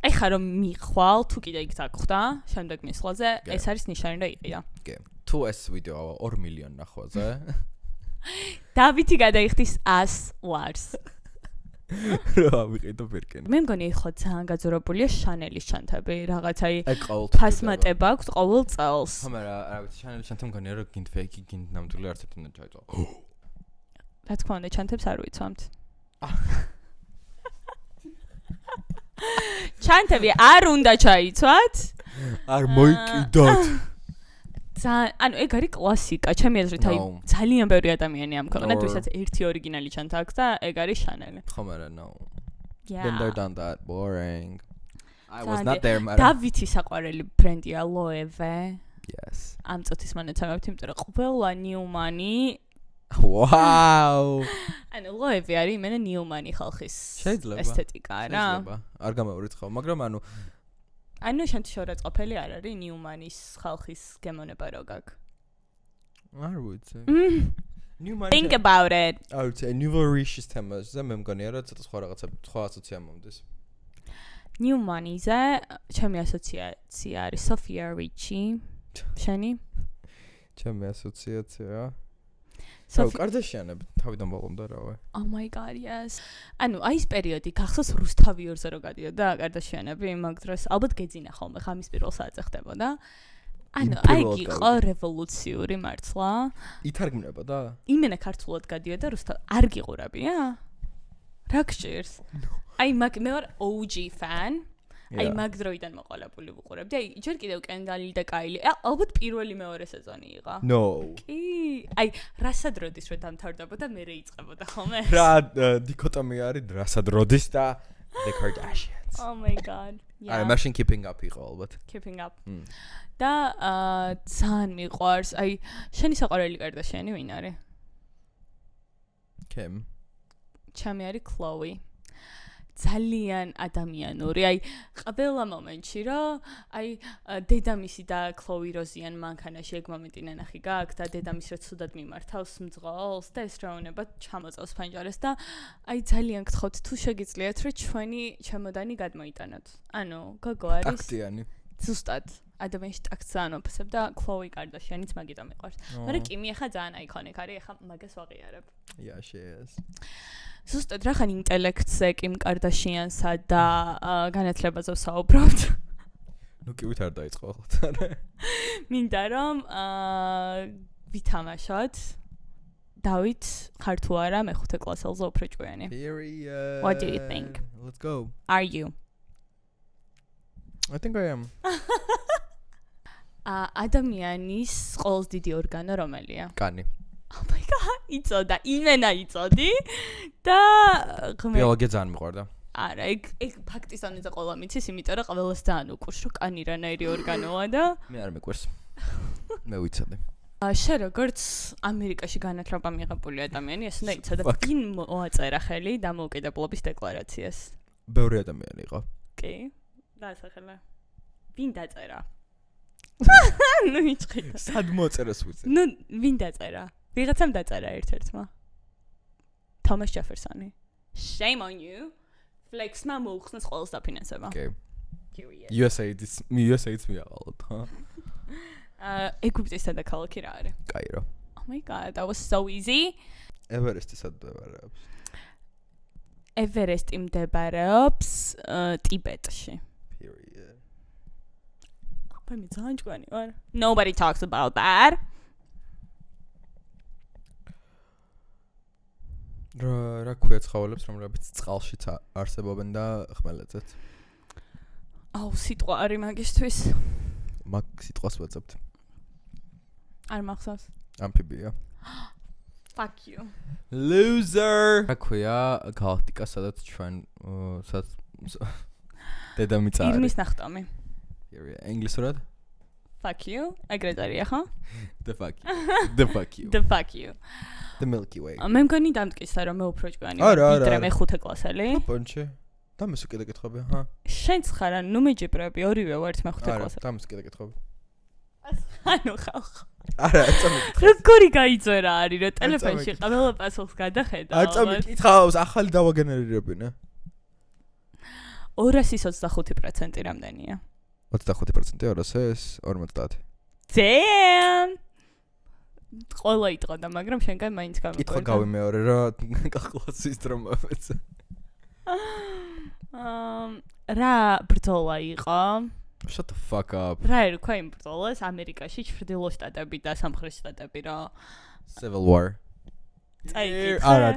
ეხა რომ მიხვალ, თუ კიდე იქ დაგხვდა, შემდეგ მისვლაზე, ეს არის ნიშანი რომ იყიდა. კი. თუ ეს ვიდეო 2 მილიონი ნახვაზე დავითი გადაიხდის 100 ლარს. რა ვიყიდო ბირკინი. მე მგონი ხო ძალიან გაძორებულია შანელის ჩანთები, რაღაც აი ფასმატება აქვს ყოველ წელს. ხო, მაგრამ რა ვიცი, შანელის ჩანთა მგონია რომ გინდ fake-ი, გინდ ნამდვილი არც ერთი უნდა ჩაიწვა. რა თქმა უნდა, ჩანთებს არ ვიცვამთ. ჩანთები არ უნდა ჩაიცვათ. არ მოიკიდოთ. ანუ ეგ არის კლასიკა, ჩემი აზრით, აი ძალიან ბევრი ადამიანი ამ ქვეყანაში, ვისაც ერთი ორიგინალი ჩანთა აქვს და ეგ არის შანელი. ხო, მაგრამ no. Been there done that, boring. I was not there, man. დავითი საყვარელი ბრენდია Loewe. Yes. ამ წუთის მონაცემებით, იმიტომ რომ ყველა Newman-ი Wow. ანუ Loewe არის იმენა Newman-ი ხალხის ესთეტიკა რა. შეიძლება. არ გამავრიცხავ, მაგრამ ანუ შენთვის შეურაცხყოფელი არ არის Newman-ის ხალხის გემონება რო გაქვს. არ ვიცი. Newman. Think about it. I would say Nouveau Riche-ის თემაზე მე მგონია რა ცოტა სხვა ასოციაცია მომდის. Newman-იზე ჩემი ასოციაცია არის Sophia Richie. შენი? ჩემი ასოციაცია. Kardashian-ები თავიდან ბოლომდე რავე. Oh my god, yes. ანუ აი ეს პერიოდი გახსოვს რუსთავიორზე რო გადიოდა Kardashian-ები მაგ დროს ალბათ გეძინა ხოლმე ხამის პირველ საათზე ხდებოდა. ანუ აი იყო რევოლუციური მართლა. ითარგმნება და? იმენა ქართულად გადიოდა რუსთავ არ გიყურებია? რა გჭირს? აი მაგ მე ვარ OG fan. აი მაგ დროიდან მოყოლებული ვუყურებდი. აი ჯერ კიდევ კენდალი და კაილი. ალბათ პირველი მეორე სეზონი იყო. No. კი. აი რასად როდის რო დამთავრდებოდა მე რეიწყებოდა ხოლმე. რა დიქოტომია არის რასად როდის და The Kardashians. Oh my god. აი machine keeping up იყო ალბათ. Keeping up. და ძალიან მიყვარს. აი შენი საყვარელი Kardashian-ი ვინ არის? Kim. ჩემი არის Khloe. ძალიან ადამიანური. აი ყველა მომენტში რომ აი დედამისი და Khloe როზიან მანქანაში ეგ მომენტი ნანახი გაქვს და დედამისი რო ცუდად მიმართავს მძღოლს და ეს რა უნდა ჩამოწავს ფანჯარას და აი ძალიან გთხოვთ თუ შეგიძლიათ რომ ჩვენი ჩემოდანი გადმოიტანოთ. ანუ გოგო არის ტაქტიანი. ზუსტად ადამიანში ტაქტს ძალიან ოფისებ და Khloe Kardashian-იც მაგიტომ მიყვარს. მაგრამ კიმი ახლა ძალიან აიკონიკ არის, ახლა მაგას ვაღიარებ. Yeah, she is. ზუსტად რა ხან ინტელექტზე Kim Kardashian-სა და განათლებაზე ვსაუბრობთ. ნუ კი ვით არ დაიწყო ახლა. მინდა რომ ვითამაშოთ. დავით ხარ თუ არა მეხუთე კლასელზე უფრო ჭკვიანი. What do you think? Let's go. Are you? I think I am. ადამიანის ყოლს დიდი ორგანო რომელია? კანი. Oh my god, იწოდა, იმენა იწოდი და ბიოლოგია ძალიან მიყვარდა. არა, ეგ ფაქტისამეზე ყველა მიცის, იმიტომ რომ ყველას ძალიან უყურს, რომ კანი რანაირი ორგანოა და მე არ მიყვარს. მე ვიცოდი. შე როგორც ამერიკაში განათლება მიღებული ადამიანი, ეს უნდა იცოდა, ვინ მოაწერა ხელი დამოუკიდებლობის დეკლარაციას? ბევრი ადამიანი იყო. კი. დასახელა. ვინ დაწერა? ნუ იჭხი. სად მოაწერას ვიცი? ნუ ვინ დაწერა? ვიღაცამ დაწერა ერთ-ერთმა. Thomas Jefferson-ი. Shame on you. Flex-მა მოუხსნეს ყველს დაფინანსება. Okay. USAID-ს მიაყოლოთ, ხო? ეგვიპტის დედაქალაქი რა არის? კაირო. Oh my god, that was so easy. ევერესტი სად მდებარეობს? ევერესტი მდებარეობს ტიბეტში. Period. მე ძალიან ჭკვიანი ვარ. Nobody talks about that. რა ქვია ცხოველებს რომლებიც წყალშიც არსებობენ და ხმელეთზეც? აუ სიტყვა არის მაგისთვის. მაგ სიტყვას ვეცებთ. არ მახსოვს. ამფიბია. Fuck you. Loser. რა ქვია გალაქტიკა სადაც ჩვენ დედამიწა არის? ირმის ნახტომი. ინგლისურად? Fuck you. ეგრეთ არის ხო? The fuck you. The fuck you. The fuck you. The Milky Way. მე მგონი დამტკიცა რომ მე უფრო ჭკვიანი ვარ, ვიდრე მეხუთე კლასელი. პონჩე. დამეს უკიდე კითხები, ჰა? შენც ხარ ან ნუ მეჯიბრები, ორივე ვართ მეხუთე კლასელი. არა, დამეს უკიდე კითხები. ანუ ხალხ. არა, წამიკითხე. როგორი გაიწვერა არის რომ ტელეფონში ყველა პასუხს გადახედა. არ წამიკითხავს, ახალი დავაგენერირებინე. 225% რამდენია? 25% 200-ს 50. Damn. ყველა იტყოდა, მაგრამ შენგან მაინც გამიყვერდა. კითხვა გავიმეორე რა კალკულაციის დრო მომეცა. რა ბრძოლა იყო? Shut the fuck up. რა ერქვა იმ ბრძოლას ამერიკაში ჩრდილო შტატები და სამხრეთ შტატები რა? Civil War. არა,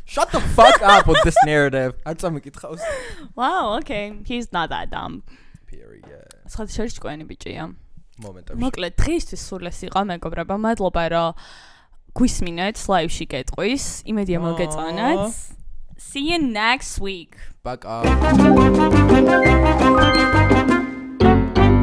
Shut the fuck up with this narrative. არ წამიკითხავს. Wow, okay. He's not that dumb. Period. სხვათა შორის ჭკვიანი ბიჭია. მომენტებში. მოკლედ დღისთვის სულ ეს იყო მეგობრებო, მადლობა რომ გვისმინეთ ლაივში გეტყვის. იმედია მოგეწონათ. See you next week. Пока.